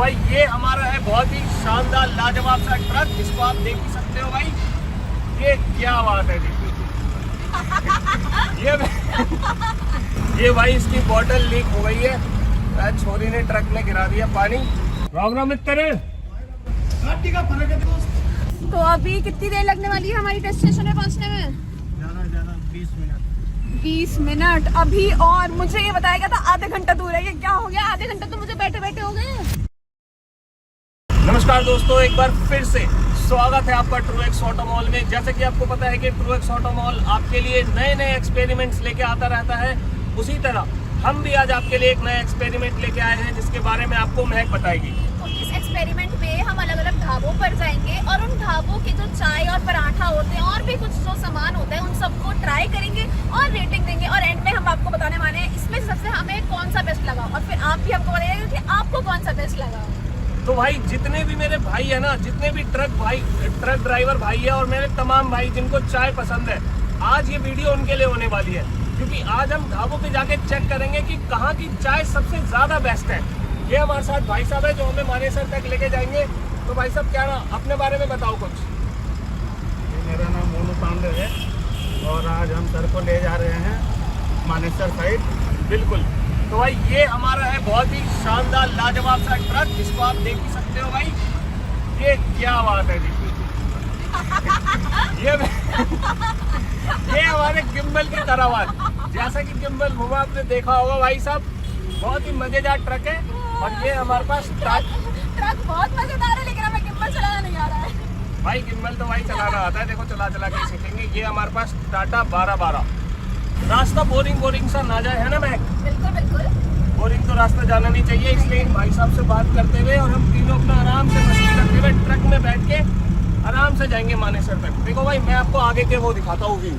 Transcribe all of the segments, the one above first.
भाई ये हमारा है बहुत ही शानदार लाजवाब सा ट्रक, जिसको आप देख ही सकते हो भाई। ये क्या बात है जी। ये भाई इसकी बोतल लीक हो गई है, छोरी ने ट्रक में गिरा दिया पानी। राम राम मित्र। तो अभी कितनी देर लगने वाली है हमारी डेस्टिनेशन में पहुंचने में? ज्यादा 20 मिनट। 20 मिनट अभी। और मुझे ये बताया गया था आधे घंटा दूर है, ये क्या हो गया? आधे घंटे तो मुझे बैठे बैठे हो गए। नमस्कार दोस्तों, एक बार फिर से स्वागत है आपका ट्रूएक्स ऑटो मॉल में। जैसे कि आपको पता है कि ट्रूएक्स ऑटो मॉल आपके लिए नए नए एक्सपेरिमेंट्स लेके आता रहता है, उसी तरह हम भी आज आपके लिए एक नया एक्सपेरिमेंट लेके आए हैं, जिसके बारे में आपको महक बताएगी। तो इस एक्सपेरिमेंट में हम अलग अलग ढाबों पर जाएंगे और उन ढाबों के जो चाय और पराठा होते हैं और भी कुछ जो सामान होता है उन सबको ट्राई करेंगे और रेटिंग देंगे। और एंड में हम आपको बताने वाले हैं इसमें सबसे हमें कौन सा बेस्ट लगा, और फिर आप भी हमको बताइएगा कि आपको कौन सा बेस्ट लगा। तो भाई जितने भी मेरे भाई है ना, जितने भी ट्रक ड्राइवर भाई है और मेरे तमाम भाई जिनको चाय पसंद है, आज ये वीडियो उनके लिए होने वाली है। क्योंकि आज हम ढाबों पे जाके चेक करेंगे कि कहाँ की चाय सबसे ज्यादा बेस्ट है। ये हमारे साथ भाई साहब है जो हमें मानेसर तक लेके जाएंगे। तो भाई साहब क्या ना अपने बारे में बताओ कुछ। मेरा नाम मोनू पांडे है और आज हम सर को ले जा रहे हैं मानेसर साइड। बिल्कुल। तो भाई ये हमारा है बहुत ही शानदार लाजवाब सा ट्रक, जिसको आप देख ही सकते हो भाई। ये क्या बात है जी। ये हमारे गिम्बल की तरह बात, जैसा कि गिम्बल घुमा आपने देखा होगा भाई साहब, बहुत ही मजेदार ट्रक है। और ये हमारे पास ट्रक बहुत मजेदार है, लेकिन हमें गिम्बल चलाना नहीं आ रहा है। भाई गिम्बल तो भाई चलाना आता है, देखो चला चला के सीखेंगे। ये हमारे पास टाटा 1212। रास्ता बोरिंग सा ना जाए, है ना महक? बिल्कुल बिल्कुल। बोरिंग तो रास्ता जाना नहीं चाहिए, इसलिए भाई साहब से बात करते हुए और हम तीनों अपना आराम से मस्ती करते हुए ट्रक में बैठ के आराम से जाएंगे मानेसर तक। देखो भाई मैं आपको आगे के वो दिखाता हूँ व्यू।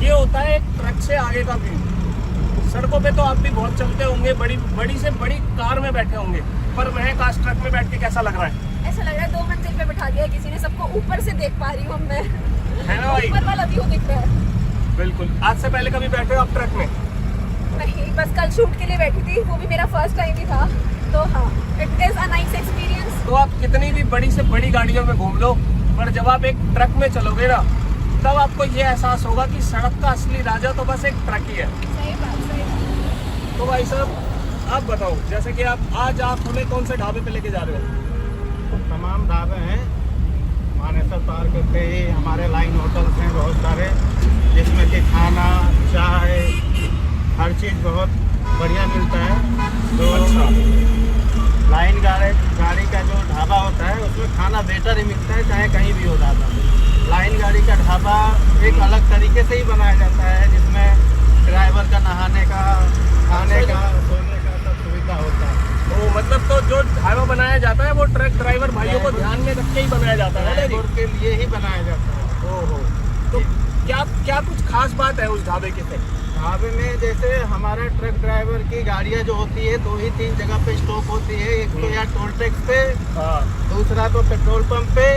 ये होता है एक ट्रक से आगे का व्यू। सड़कों पे तो आप भी बहुत चलते होंगे, बड़ी से बड़ी कार में बैठे होंगे, पर महक आज ट्रक में बैठ के कैसा लग रहा है? ऐसा लग रहा है 2 मंजिल पे बैठा दिया किसी ने, सबको ऊपर से देख पा रही हूँ मैं, है ना भाई? ऊपर वाला व्यू दिख रहा है। बिल्कुल। आज से पहले कभी बैठे हो आप ट्रक में? नहीं, बस कल शूट के लिए बैठी थी, वो भी मेरा फर्स्ट टाइम ही था। तो हाँ, it is a nice experience. तो आप कितनी भी बड़ी से बड़ी गाड़ियों में घूम लो, पर जब आप एक ट्रक में चलोगे ना, तब आपको ये एहसास होगा कि सड़क का असली राजा तो बस एक ट्रक ही है। सही बात, सही बात। तो भाई साहब आप बताओ, जैसे कि आप हमें कौन से ढाबे पे लेके जा रहे हो? तमाम ढाबे हैं मानेसर पार्क पे ही, हमारे लाइन होटल्स हैं बहुत सारे, जिसमें कि खाना चाय हर चीज़ बहुत बढ़िया मिलता है। तो अच्छा। लाइन गाड़ी का जो ढाबा होता है उसमें खाना बेटर ही मिलता है, चाहे कहीं भी हो ढाबा। लाइन गाड़ी का ढाबा एक अलग तरीके से ही बनाया जाता है, जिसमें ड्राइवर का नहाने का, खाने का, सोने का सब सुविधा होता है। तो मतलब तो जो ढाबा बनाया जाता है वो ट्रक ड्राइवर भाइयों को ध्यान में रख के ही बनाया जाता है ना? ड्राइवर के लिए ही बनाया जाता है। ओहो। तो क्या कुछ खास बात है उस ढाबे के? ढाबे में जैसे हमारा ट्रक ड्राइवर की गाड़ियाँ जो होती है 2 ही 3 जगह पे स्टॉप होती है। एक तो या टोल टैक्स पे, हाँ। दूसरा तो पेट्रोल पंप पे,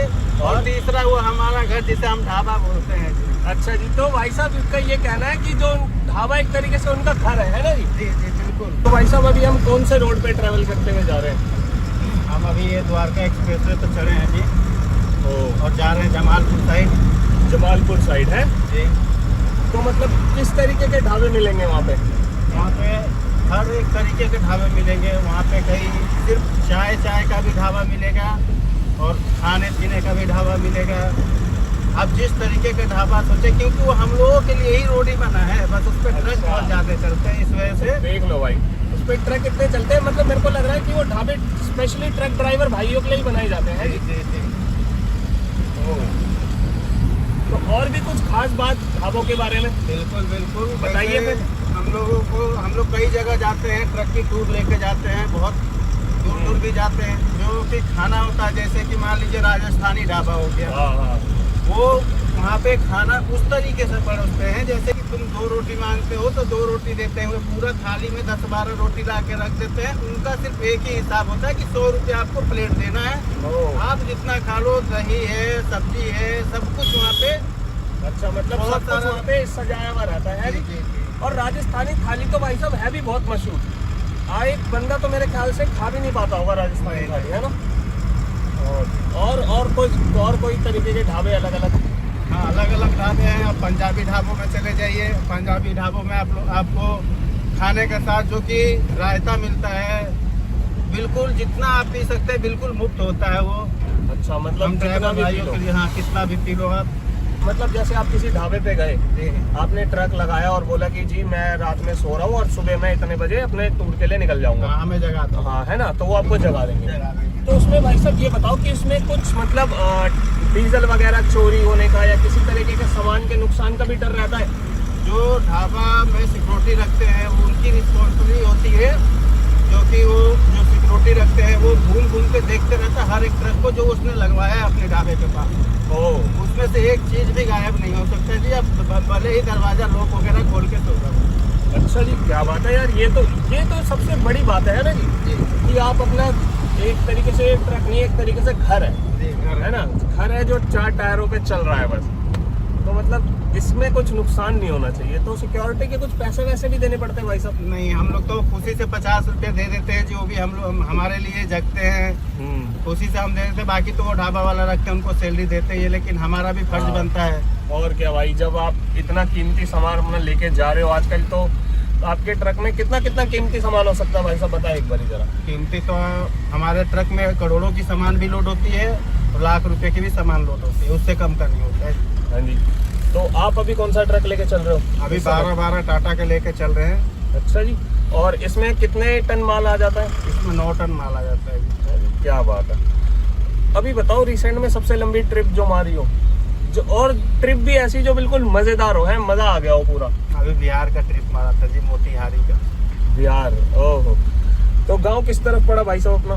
और तीसरा वो हमारा घर जिसे हम ढाबा बोलते हैं जी। अच्छा जी। तो भाई साहब इसका ये कहना है कि जो ढाबा एक तरीके से उनका घर है ना जी? जी जी बिल्कुल। तो भाई साहब अभी हम कौन से रोड पे ट्रैवल करते हुए जा रहे हैं? हम अभी ये द्वारका एक्सप्रेसवे पे चढ़े हैं जी, और जा रहे हैं जमालपुर साइड। जमालपुर साइड है जी। तो मतलब किस तरीके के ढाबे मिलेंगे वहाँ पे? वहाँ पे हर एक तरीके के ढाबे मिलेंगे। वहाँ पे कहीं सिर्फ चाय का भी ढाबा मिलेगा और खाने पीने का भी ढाबा मिलेगा। अब जिस तरीके के ढाबा सोचे, क्योंकि वो हम लोगों के लिए ही रोड ही बना है, बस उस पर ट्रक बहुत ज़्यादा चलते हैं, इस वजह से। देख लो भाई, उस पर ट्रक इतने चलते हैं, मतलब मेरे को लग रहा है कि वो ढाबे स्पेशली ट्रक ड्राइवर भाइयों के लिए ही बनाए जाते हैं। जी जी। तो और भी कुछ खास बात ढाबों के बारे में? बिल्कुल बिल्कुल बताइए फिर। हम लोग कई जगह जाते हैं, ट्रक की टूर लेके जाते हैं, बहुत दूर भी जाते हैं। जो कि खाना होता है, जैसे कि मान लीजिए राजस्थानी ढाबा हो गया, हाँ। वो वहाँ पे खाना उस तरीके से परोसते हैं जैसे कि तुम 2 रोटी मांगते हो तो 2 रोटी देते हैं, वो पूरा थाली में 10-12 रोटी ला के रख देते हैं। उनका सिर्फ एक ही हिसाब होता है कि 100 रुपये आपको प्लेट देना है, आप जितना खा लो। दही है, सब्जी है, सब कुछ वहाँ पे अच्छा, मतलब बहुत सब कुछ सारा- वहाँ पे सजाया हुआ रहता है जी, जी? जी, जी। और राजस्थानी थाली तो भाई साहब है भी बहुत मशहूर। एक बंदा तो मेरे ख्याल से खा भी नहीं पाता होगा राजस्थानी नहीं, थाली, है ना? और कोई तरीके के ढाबे अलग अलग? हाँ, अलग अलग ढाबे हैं। आप पंजाबी ढाबों में चले जाइए। पंजाबी ढाबों में आपको खाने के साथ जो कि रायता मिलता है, बिल्कुल जितना आप पी सकते हैं, बिल्कुल मुफ्त होता है वो। अच्छा, मतलब हम जितना ड्राइवर भी पी भाइयों लो। के लिए, हाँ, कितना भी पी लो आप। मतलब जैसे आप किसी ढाबे पे गए, जी, आपने ट्रक लगाया और बोला कि जी मैं रात में सो रहा हूँ और सुबह मैं इतने बजे अपने टूर के लिए निकल जाऊंगा, हाँ, हमें जगह दो। हाँ, है ना? तो वो आपको जगा देंगे। जगह देंगे। तो उसमें भाई साहब ये बताओ कि उसमें कुछ मतलब डीजल वगैरह चोरी होने का या किसी तरीके के सामान के नुकसान का भी डर रहता है? जो ढाबा में सिक्योरिटी रखते हैं, वो उनकी रिस्पॉन्सिबिलिटी होती है, जो कि वो जो सिक्योरिटी रखते हैं वो घूम घूम के देखते रहता है हर एक ट्रक को जो उसने लगवाया है अपने ढाबे के पास। ओह, उसमें से एक चीज भी गायब नहीं हो सकता जी। अब भले ही दरवाजा लॉक वगैरह खोल के सो जाओ। अच्छा जी, क्या बात है यार। ये तो सबसे बड़ी बात है ना जी, कि आप अपना एक तरीके से ट्रक नहीं, एक तरीके से घर है, जी, घर है ना? घर है जो 4 टायरों पे चल रहा है बस। तो मतलब इसमें कुछ नुकसान नहीं होना चाहिए। तो सिक्योरिटी के कुछ पैसे वैसे भी देने पड़ते हैं भाई साहब? नहीं, हम लोग तो खुशी से 50 रुपये दे देते हैं, जो भी हम लोग हमारे लिए जगते हैं खुशी से हम दे देते हैं। बाकी तो वो ढाबा वाला रखते हैं, उनको सैलरी देते हैं, लेकिन हमारा भी फर्ज हाँ। बनता है। और क्या भाई, जब आप इतना कीमती सामान अपना लेके जा रहे हो, आजकल तो आपके ट्रक में कितना कितना कीमती सामान हो सकता है भाई साहब, बताए एक बार जरा। कीमती तो हमारे ट्रक में करोड़ों की सामान भी लोड होती है और लाख रुपए की भी सामान लोड होती है, उससे कम का नहीं होता है। हाँ जी। तो आप अभी कौन सा ट्रक लेके चल रहे हो? अभी 12 टाटा के लेके चल रहे हैं। अच्छा जी। और इसमें कितने टन माल आ जाता है? इसमें 9 टन माल आ जाता है जी। क्या बात है। अभी बताओ, रिसेंट में सबसे लंबी ट्रिप जो मारी हो, जो और ट्रिप भी ऐसी जो बिल्कुल मजेदार हो, है, मजा आ गया हो पूरा? अभी बिहार का ट्रिप मारा था जी, मोतिहारी का। बिहार, ओहो। तो गांव किस तरफ पड़ा भाई साहब अपना?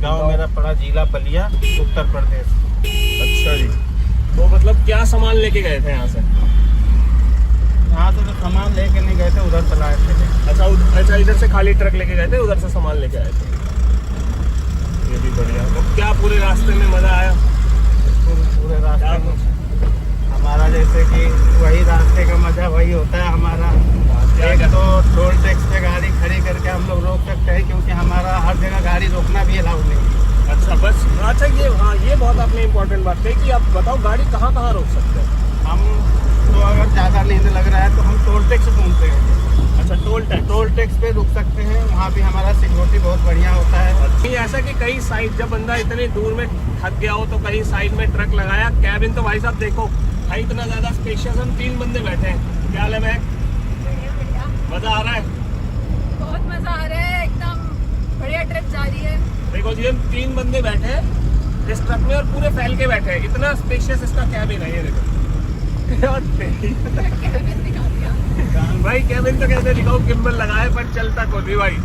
गांव मेरा पड़ा जिला बलिया, उत्तर प्रदेश। अच्छा जी। तो मतलब क्या सामान लेके गए थे यहाँ से? यहाँ से तो सामान लेके नहीं गए थे, उधर से लाए थे। अच्छा, इधर से खाली ट्रक लेके गए थे, उधर से सामान लेके आए थे। ये भी बढ़िया। तो क्या पूरे रास्ते में मजा आया? पूरे रास्ते में हमारा जैसे कि वही रास्ते का मजा वही होता है हमारा। एक तो टोल टैक्स पे गाड़ी खड़ी करके हम लोग रोक सकते हैं, क्योंकि हमारा हर जगह गाड़ी रोकना भी अलाउड नहीं है। अच्छा, बस। अच्छा, ये बहुत आपने इम्पोर्टेंट बात कही कि आप बताओ गाड़ी कहाँ कहाँ रोक सकते हैं? हम तो अगर ज़्यादा नींद लग रहा है तो हम टोल टैक्स घूमते हैं। अच्छा, टोल टैक्स पे रुक सकते हैं, वहाँ भी हमारा सिक्योरिटी बहुत बढ़िया होता है। नहीं, ऐसा कि कई साइड जब बंदा इतनी दूर में थक गया हो तो कहीं साइड में ट्रक लगाया। कैबिन तो भाई साहब देखो भाई, इतना ज्यादा स्पेशियस, हम 3 बंदे बैठे हैं। क्या हाल है महक? मजा आ रहा है? बहुत मजा आ रहा है, एकदम बढ़िया ट्रिप जा रही है। देखो जी, हम 3 बंदे बैठे हैं इस ट्रक में और पूरे फैल के बैठे हैं। इतना स्पेशियस इसका कैबिन है, ये देखो। कैबिन दिखा दिया। भाई कैबिन तो कैसे दिखाओ, गिम्बल लगाए पर चलता कोई भी भाई,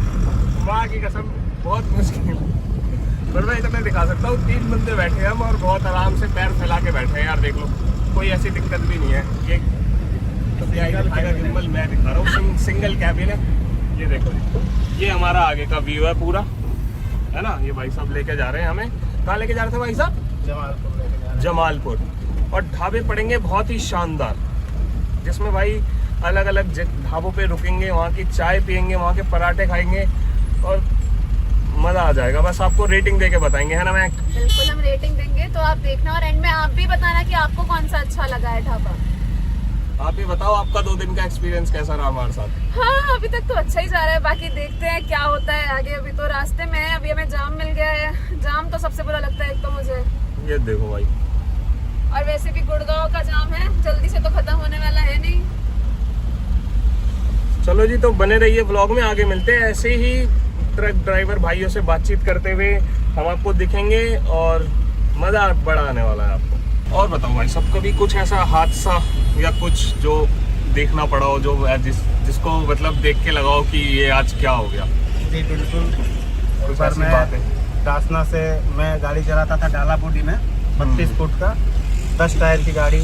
माँ की कसम बहुत मुश्किल। पर मैं इतना दिखा सकता हूँ, 3 बंदे बैठे हैं हम और बहुत आराम से पैर फैला के बैठे हैं यार। देख लो, कोई ऐसी दिक्कत भी नहीं है। ये तो दिखाएगा गिम्बल, मैं दिखा रहा हूँ। सिंगल कैबिन है, ये देखो जी। ये हमारा आगे का व्यू है पूरा, है ना? ये भाई साहब लेके जा रहे हैं हमें। कहाँ लेके जा रहे थे भाई साहब? जमालपुर लेके जा रहे हैं। जमालपुर। और ढाबे पड़ेंगे बहुत ही शानदार, जिसमें भाई अलग अलग ढाबों पे रुकेंगे, वहाँ की चाय पियेंगे, वहाँ के पराठे खाएंगे और मजा आ जाएगा। बस आपको रेटिंग देके बताएंगे, है ना मैक? बिल्कुल, हम रेटिंग देंगे तो आप देखना और एंड में आप भी बताना कि आपको कौन सा अच्छा लगा है ढाबा। आप ही बताओ, आपका 2 दिन का एक्सपीरियंस कैसा रहा हमारे साथ? हाँ, अभी तक तो अच्छा ही जा रहा है, बाकी देखते हैं क्या होता है आगे। अभी तो रास्ते में है, अभी हमें जाम मिल गया है। जाम तो सबसे बुरा लगता है एक तो मुझे। ये देखो भाई, और वैसे भी गुड़गांव का जाम है, जल्दी से तो खत्म होने वाला है नहीं। चलो जी, तो बने रहिए व्लॉग में, आगे मिलते हैं ऐसे ही ट्रक ड्राइवर भाइयों से बातचीत करते हुए। हम आपको दिखेंगे और मजा बड़ा आने वाला है आपको। और बताओ भाई सब, कभी कुछ ऐसा हादसा या कुछ जो देखना पड़ा हो, जो जिसको मतलब देख के लगाओ कि ये आज क्या हो गया? जी बिल्कुल। कुछ पर ऐसी मैं बात है? दासना से मैं गाड़ी चलाता था डाला बूटी में, 32 फुट का 10 टायर की गाड़ी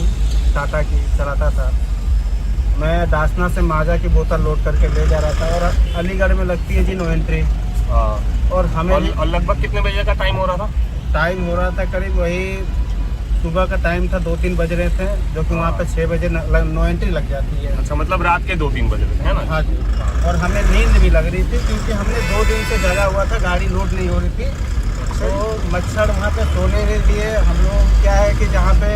टाटा की चलाता था। मैं दासना से माजा की बोतल लोड करके ले जा रहा था और अलीगढ़ में लगती है जी नो एंट्री। हाँ। और हमें और लगभग कितने बजे का टाइम हो रहा था? टाइम हो रहा था करीब वही सुबह का टाइम था, 2-3 बज रहे थे, जो कि वहाँ पे 6 बजे नो एंट्री लग जाती है। अच्छा, मतलब रात के 2-3 बजे है ना? हाँ जी। और हमें नींद भी लग रही थी क्योंकि हमने 2 दिन से जगा हुआ था, गाड़ी लोड नहीं हो रही थी। तो मच्छर वहाँ पे सोने नहीं दिए। हम लोग क्या है कि जहाँ पे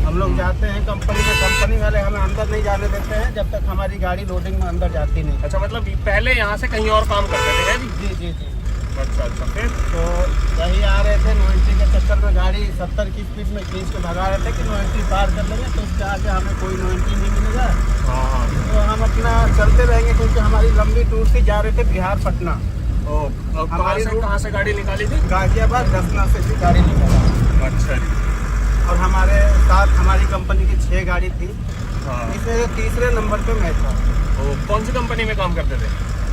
हम लोग जाते हैं कंपनी में, कंपनी वाले हमें अंदर नहीं जाने देते हैं जब तक हमारी गाड़ी लोडिंग में अंदर जाती नहीं। अच्छा, मतलब पहले यहाँ से कहीं और काम करते थे? जी जी जी। अच्छा अच्छा, फिर तो वही आ रहे थे, नो एंट्री के चक्कर में गाड़ी 70 की स्पीड में खींच के भगा रहे थे कि नो एंट्री पार कर लेंगे, तो उसके आगे हमें कोई नो एंट्री नहीं मिलेगा। हाँ, तो हम अपना चलते रहेंगे क्योंकि हमारी लंबी टूर से जा रहे थे बिहार पटना। कहाँ से गाड़ी निकाली थी? गाजियाबाद दसना से भी गाड़ी निकाला। अच्छा जी। और हमारे साथ हमारी कंपनी की 6 गाड़ी थी। हाँ। इसमें तीसरे नंबर पे मैं था। कौन सी कंपनी में काम करते थे?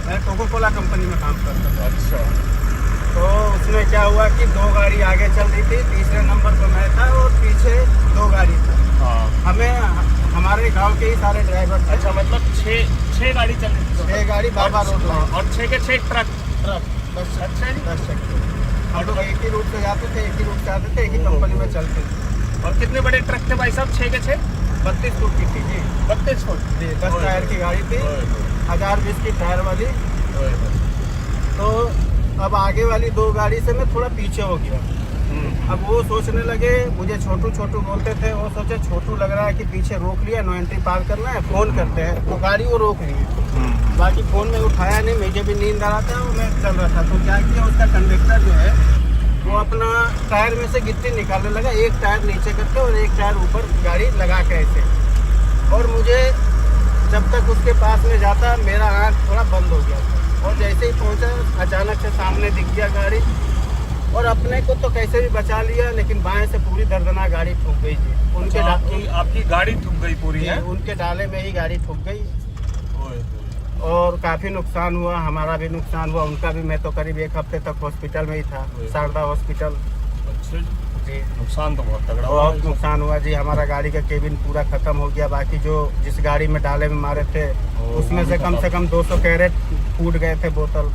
मैं कोको कोला कंपनी में काम करता था। अच्छा। तो उसमें क्या हुआ कि 2 गाड़ी आगे चल रही थी, तीसरे नंबर पे मैं था और पीछे 2 गाड़ी था। हाँ। हमें हमारे गांव के ही सारे ड्राइवर थे। अच्छा, मतलब 6 गाड़ी चल रही थी? 6 गाड़ी बाबा रोड लाइन और 6 के 6 ट्रक। 10 अच्छा जी। 10 चक्के। हम लोग एक ही रूट से जाते थे, एक ही रूट से आते थे, एक ही कंपनी में चलते थे। और कितने बड़े ट्रक थे भाई साहब? 6 के 6? 32 फुट की थी जी। 32 फुट जी, 10 टायर की गाड़ी थी, 1020 की टायर वाली। तो अब आगे वाली 2 गाड़ी से मैं थोड़ा पीछे हो गया। अब वो सोचने लगे, मुझे छोटू छोटू बोलते थे, वो सोचे छोटू लग रहा है कि पीछे रोक लिया, नो एंट्री पार करना है, फोन करते हैं। तो गाड़ी वो रोक ली, बाकी फोन में उठाया नहीं, मुझे भी नींद आ रहा था और मैं चल रहा था। तो क्या किया, उसका कंडक्टर जो है वो अपना टायर में से गिट्टी निकालने लगा, एक टायर नीचे करके और एक टायर ऊपर गाड़ी लगा के ऐसे। और मुझे जब तक उसके पास में जाता मेरा आँख थोड़ा बंद हो गया था। और जैसे ही पहुंचा, अचानक से सामने दिख गया गाड़ी, और अपने को तो कैसे भी बचा लिया, लेकिन बाएं से पूरी दर्दनाक गाड़ी ठुक गई थी। उनके आपकी गाड़ी ठुक गई पूरी है? उनके डाले में ही गाड़ी ठुक गई और काफी नुकसान हुआ, हमारा भी नुकसान हुआ, उनका भी। मैं तो करीब 1 हफ्ते तक हॉस्पिटल में ही था, शारदा हॉस्पिटल। अच्छा जी, नुकसान तो बहुत तगड़ा बहुत नुकसान हुआ जी। हमारा गाड़ी का केबिन पूरा खत्म हो गया। बाकी जो जिस गाड़ी में डाले में मारे थे उसमें से कम 200 कैरेट फूट गए थे बोतल।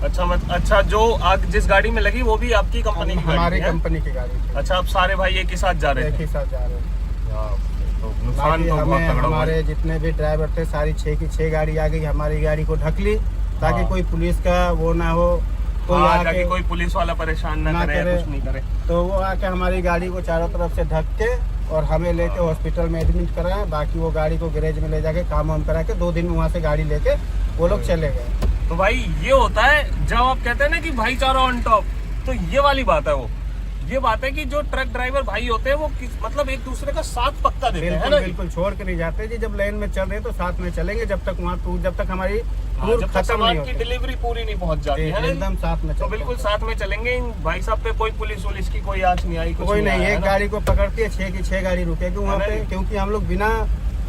अच्छा, जो आग जिस गाड़ी में लगी वो भी आपकी कंपनी की? हमारी कंपनी की गाड़ी थी। अच्छा, आप सारे भाई एक ही साथ जा रहे थे? एक ही साथ जा रहे थे। तो नुकसान तो बहुत तगड़ा। हमारे जितने भी ड्राइवर थे, सारी 6 की 6 गाड़ी आ गई, हमारी गाड़ी को ढक ली ताकि कोई पुलिस का वो ना हो, ताकि कोई पुलिस वाला परेशान ना करे, कुछ नहीं करे। तो वो आके हमारी गाड़ी को चारों तरफ से ढक के और हमें लेके हॉस्पिटल में एडमिट कराया। बाकी वो गाड़ी को गैरेज में ले जाके काम वाम करा के 2 दिन में वहाँ से गाड़ी लेके वो लोग चले गए। तो भाई ये होता है जब आप कहते हैं ना कि भाईचारा ऑन टॉप, तो ये वाली बात है। वो ये बात है कि जो ट्रक ड्राइवर भाई होते हैं वो मतलब एक दूसरे का साथ पक्का देते हैं ना? बिल्कुल छोड़ के नहीं जाते जी। जब लाइन में चल रहे तो साथ में चलेंगे जब तक जब तक हमारी जब तक सामान की डिलीवरी पूरी नहीं पहुंच जाती है, एकदम साथ में। तो बिल्कुल साथ में चलेंगे। भाई साहब पे कोई पुलिस की कोई आँच नहीं आई, कोई नहीं। एक गाड़ी को पकड़ती है, 6 की 6 गाड़ी रुकेगी वहाँ पे, क्योंकि हम लोग बिना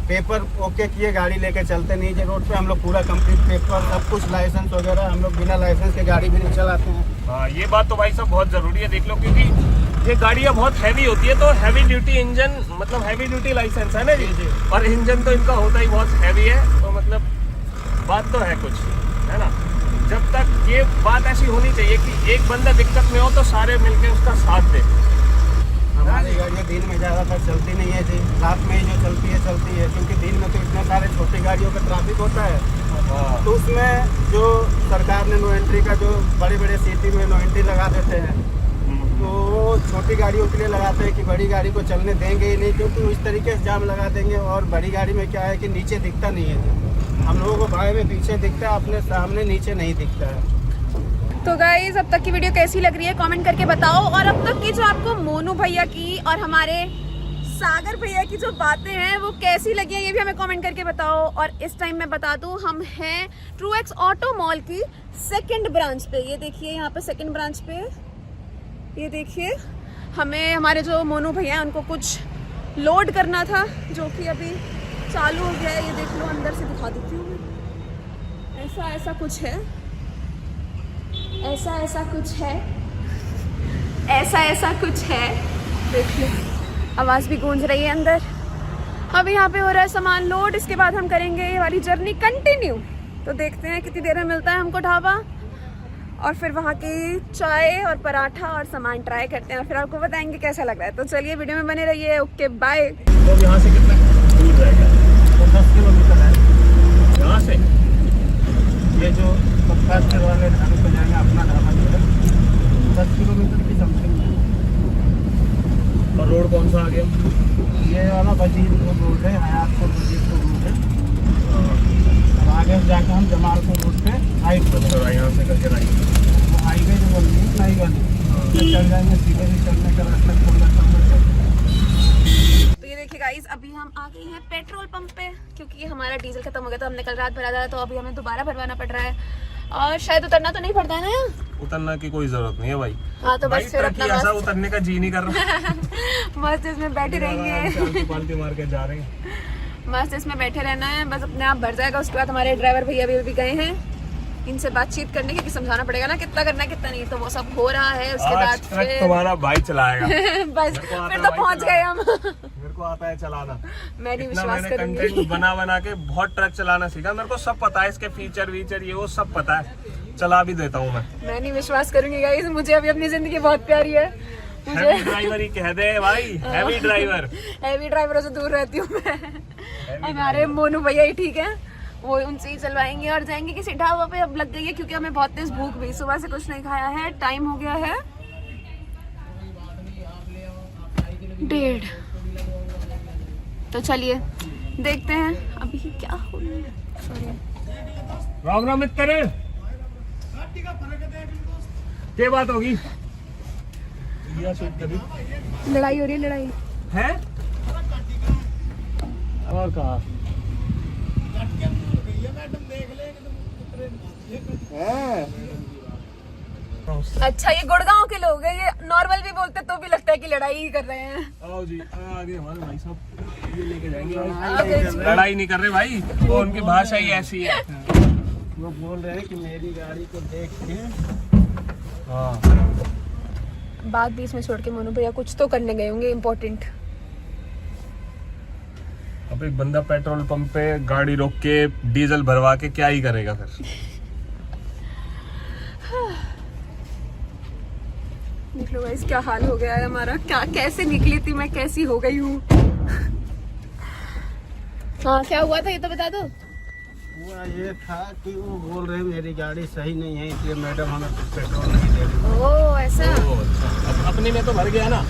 पेपर ओके किए गाड़ी लेके चलते नहीं है रोड पे। हम लोग पूरा कंप्लीट पेपर, सब कुछ, लाइसेंस वगैरह, हम लोग बिना लाइसेंस के गाड़ी भी नहीं चलाते हैं। हाँ, ये बात तो भाई साहब बहुत जरूरी है, देख लो, क्योंकि ये गाड़ियाँ बहुत हैवी होती है, तो हैवी ड्यूटी इंजन, मतलब हैवी ड्यूटी लाइसेंस है ना जी? और इंजन तो इनका होता ही बहुत हैवी है, तो मतलब बात तो है कुछ, है ना? जब तक ये बात ऐसी होनी चाहिए कि एक बंदा दिक्कत में हो तो सारे मिलके उसका साथ दे। हमारी गाड़ियाँ दिन में ज़्यादातर चलती नहीं है जी, रात में ही जो चलती है, क्योंकि दिन में तो इतने सारे छोटी गाड़ियों का ट्रैफिक होता है। तो उसमें जो सरकार ने नो एंट्री का, जो बड़े बड़े सिटी में नो एंट्री लगा देते हैं, तो वो छोटी गाड़ियों के लिए लगाते हैं कि बड़ी गाड़ी को चलने देंगे ही नहीं, क्योंकि इस तरीके से जाम लगा देंगे। और बड़ी गाड़ी में क्या है कि नीचे दिखता नहीं है, हम लोगों को बाएं में पीछे दिखता है, अपने सामने नीचे नहीं दिखता है। तो गाइज, अब तक की वीडियो कैसी लग रही है कमेंट करके बताओ। और अब तक की जो आपको मोनू भैया की और हमारे सागर भैया की जो बातें हैं वो कैसी लगी है, ये भी हमें कमेंट करके बताओ। और इस टाइम मैं बता दूं, हम हैं ट्रूएक्स ऑटो मॉल की 2nd ब्रांच पे। ये देखिए, यहाँ पे 2nd ब्रांच पे ये देखिए, हमें हमारे जो मोनू भैया हैं उनको कुछ लोड करना था, जो कि अभी चालू हो गया है। ये देख लो, अंदर से दिखा देती हूँ। ऐसा कुछ है, ऐसा कुछ है। देखिए, आवाज़ भी गूंज रही है अंदर। अब यहाँ पे हो रहा है सामान लोड, इसके बाद हम करेंगे ये वाली जर्नी कंटिन्यू। तो देखते हैं कितनी देर में मिलता है हमको ढाबा। और फिर वहाँ की चाय और पराठा और सामान ट्राई करते हैं और फिर आपको बताएंगे कैसा लग रहा है। तो चलिए वीडियो में बने रहिए। Okay bye. तो यहाँ से कितना दूर रहेगा? तो 10 किलोमीटर है यहाँ से। ये जो पत्थर वाले ढाबे पे जाएंगे, अपना ढाबा जो है 10 किलोमीटर की समथिंग है। और रोड कौन सा आ गया? ये वाला वजीरपुर रोड है, हयातपुर वजीरपुर रोड है। अब आगे जाकर हम जमालपुर रोड पे हाइट पर तो यहाँ से करके आइए। हाईवे जो बन रही है नई वाली, चल जाएंगे, सीधे भी चलने का रास्ता खोल रखा है। तो ये देखिए गाइस, अभी हम आ गए हैं पेट्रोल पंप पे क्योंकि हमारा डीजल खत्म हो गया था। हमने कल रात भरा था, तो अभी हमें दोबारा भरवाना पड़ रहा है और शायद उतरना तो नहीं पड़ता है ना। उतरना की कोई जरूरत नहीं है भाई। हाँ तो भाई बस फिर ट्रक अपना ही ऐसा मस्त उतरने का जी नहीं कर रहा। मस्त इसमें बैठे रहेंगे, पालती मार के जा रहे हैं। मस्त इसमें बैठे रहना है, बस अपने आप भर जाएगा। उसके बाद हमारे ड्राइवर भैया भी गए हैं इनसे बातचीत करने, क्योंकि समझाना पड़ेगा ना कितना करना है कितना नहीं। तो वो सब हो रहा है। उसके बाद ट्रक फिर तुम्हारा भाई चलाएगा। बस फिर तो पहुंच गए हम। मेरे को आता है चलाना। मैं नहीं इतना विश्वास मैंने करूंगी। कंटेंट बना के बहुत ट्रक चलाना सीखा। मेरे को सब पता है, इसके फीचर वीचर ये वो सब पता है, चला भी देता हूँ मैं नहीं विश्वास करूंगी गाइस, मुझे अभी अपनी जिंदगी बहुत प्यारी है। मुझे हैवी ड्राइवर ही कह दे भाई, हैवी ड्राइवर। हैवी ड्राइवरों से दूर रहती हूँ मैं। हमारे मोनू भैया ही ठीक है, वो उनसे ही चलवाएंगे और जाएंगे किसी ढाबा पे। अब लग गई है क्योंकि हमें बहुत तेज भूख भी, सुबह से कुछ नहीं खाया है। टाइम हो गया है 1:30। तो चलिए देखते हैं अभी क्या हो रहा है। सॉरी राम राम मित्र, क्या बात होगी? लड़ाई हो रही है, लड़ाई है और कहा अच्छा ये गुड़गांव के लोग हैं, ये नॉर्मल भी बोलते तो भी लगता है कि लड़ाई ही कर रहे हैं। आओ जी, आगे हमारे भाई साहब ये लेके जाएंगे। आगे लड़ाई नहीं कर रहे भाई, वो उनकी भाषा ही ऐसी है। वो बोल रहे हैं कि मेरी गाड़ी को देख के बात बीच में छोड़ के मोनू भैया कुछ तो करने गए होंगे इम्पोर्टेंट। अब एक बंदा पेट्रोल पंप पे गाड़ी रोक के डीजल भरवा के क्या ही करेगा फिर? देख लो गाइस क्या हाल हो गया है हमारा। क्या कैसे निकली थी मैं, कैसी हो गई हूँ। हाँ क्या हुआ था ये तो बता दो। हुआ ये था कि वो बोल रहे हैं मेरी गाड़ी सही नहीं है, इसलिए मैडम हमें पेट्रोल नहीं दे रही। ओह ऐसा। अब अपने में तो भर गया ना।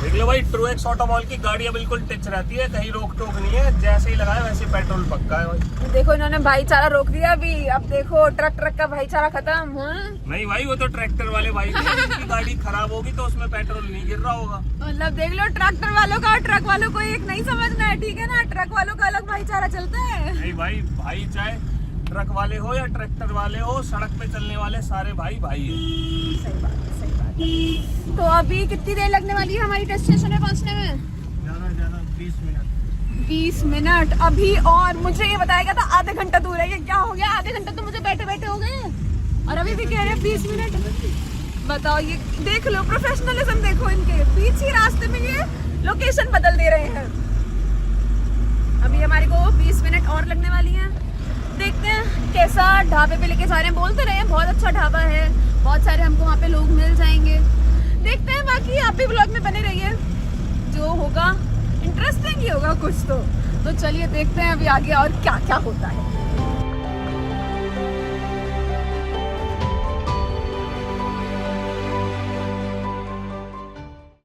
देख लो भाई, ट्रूएक्स ऑटोमॉल की गाड़ियाँ बिल्कुल टिच रहती है, कहीं रोक टोक नहीं है, जैसे ही लगाया वैसे पेट्रोल पक्का है भाई। देखो इन्होंने भाईचारा रोक दिया अभी। अब देखो ट्रक का भाईचारा खत्म। हाँ नहीं भाई, वो तो ट्रैक्टर वाले भाई की गाड़ी खराब होगी तो उसमें पेट्रोल नहीं गिर रहा होगा। मतलब देख लो ट्रैक्टर वालों का और ट्रक वालों को एक नहीं समझना है, ठीक है ना। ट्रक वालों का अलग भाईचारा चलता है। नहीं भाई, भाई चाहे ट्रक वाले हो या ट्रैक्टर वाले हो, सड़क पे चलने वाले सारे भाई भाई है। सही बात है, सही बात है। तो अभी कितनी देर लगने वाली है हमारी डेस्टिनेशन में पहुंचने में? ज्यादा 20 मिनट। 20 मिनट अभी। और मुझे ये बताया गया था आधे घंटा दूर है, ये क्या हो गया? आधे घंटा तो मुझे बैठे बैठे हो गए और अभी भी कह रहे हैं 20 मिनट। बताओ, ये देख लो प्रोफेशनलिज्म देखो इनके। बीच ही रास्ते में ये लोकेशन बदल दे रहे हैं। अभी हमारे को 20 मिनट और लगने वाली है। देखते हैं कैसा ढाबे पे लेके जा रहे हैं। बोल तो रहे हैं बहुत अच्छा ढाबा है, बहुत सारे हमको वहाँ पे लोग मिल जाएंगे। देखते हैं, बाकी आप भी ब्लॉग में बने रहिए, जो होगा इंटरेस्टिंग ही होगा कुछ तो। चलिए देखते हैं अभी आगे और क्या क्या होता है।